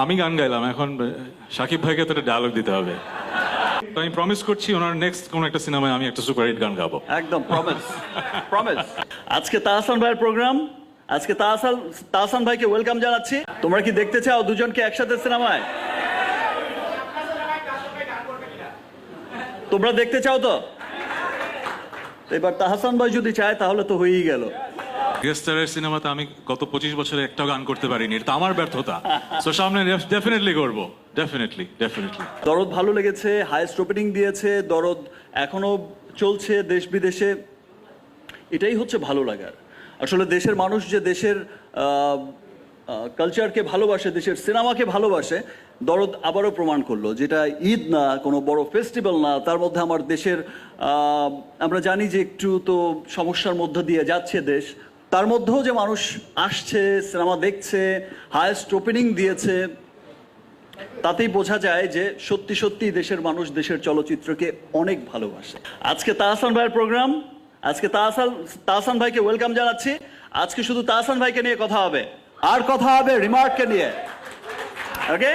আমি গান গাইলাম, এখন শাকিব ভাইকে তো একটা ডায়লগ দিতে হবে। তো আমি প্রমিস করছি ওনার নেক্সট কোন একটা সিনেমায় আমি একটা সুপারহিট গান গাবো। একদম প্রমিস প্রমিস। আজকে তাহসান ভাইয়ের প্রোগ্রাম, আজকে তাহসান ভাইকে ওয়েলকাম জানাচ্ছি। তোমরা কি দেখতে চাও দুজনকে একসাথে সিনেমায়? তোমরা দেখতে চাও তো? এবার তাহসান ভাই যদি চায় তাহলে তো হয়েই গেল। গেস্টারের সিনেমাতে আমি গত 25 বছরে একটা গান করতে পারিনি, এটা আমার ব্যর্থতা। তো সামনে ডেফিনেটলি করবো, ডেফিনেটলি। দরদ ভালো লেগেছে, হাইয়েস্ট ওপেনিং দিয়েছে, দরদ এখনো চলছে দেশ বিদেশে। এটাই হচ্ছে ভালো লাগার। আসলে দেশের মানুষ যে দেশের কালচারকে ভালোবাসে, দেশের সিনেমাকে ভালোবাসে, দরদ আবারও প্রমাণ করলো। যেটা ঈদ না, কোনো বড় ফেস্টিভ্যাল না, তার মধ্যে আমার দেশের আমরা জানি যে একটু তো সমস্যার মধ্য দিয়ে যাচ্ছে দেশ, তার মধ্যেও যে মানুষ আসছে, সিনেমা দেখছে, হায়েস্ট ওপেনিং দিয়েছে, তাতেই বোঝা যায় যে সত্যি সত্যি দেশের মানুষ দেশের চলচ্চিত্রকে অনেক ভালোবাসে। আজকে তাহসান ভাইয়ের প্রোগ্রাম, আজকে তাহসান ভাইকে ওয়েলকাম জানাচ্ছি। আজকে শুধু তাহসান ভাইকে নিয়ে কথা হবে, আর কথা হবে রিমার্ককে নিয়ে। ওকে,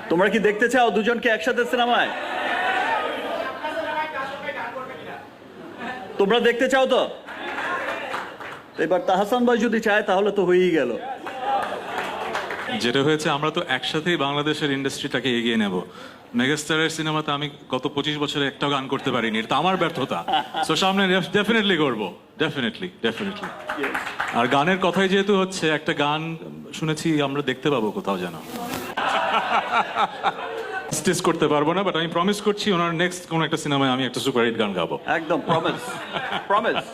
তোমরা কি দেখতে চাও দুজনকে একসাথে সিনেমায়? তোমরা দেখতে চাও তো? এবার তাহসান ভাই যদি চায় তাহলে তো হয়েই গেল। যেটা হয়েছে, আমরা তো একসাথেই বাংলাদেশের ইন্ডাস্ট্রিটাকে এগিয়ে নেব। মেগাস্টারের সিনেমাতে আমি গত 25 বছরে একটা গান করতে পারিনি, এটা আমার ব্যর্থতা। তো সামনে ডেফিনেটলি করবো, ডেফিনেটলি। আর গানের কথাই যেহেতু হচ্ছে, একটা গান শুনেছি আমরা দেখতে পাবো কোথাও যেন। স্টেজ করতে পারবো না, বাট আমি প্রমিস করছি ওনার নেক্সট কোন একটা সিনেমায় আমি একটা সুপারহিট গান গাবো। একদম প্রমিস।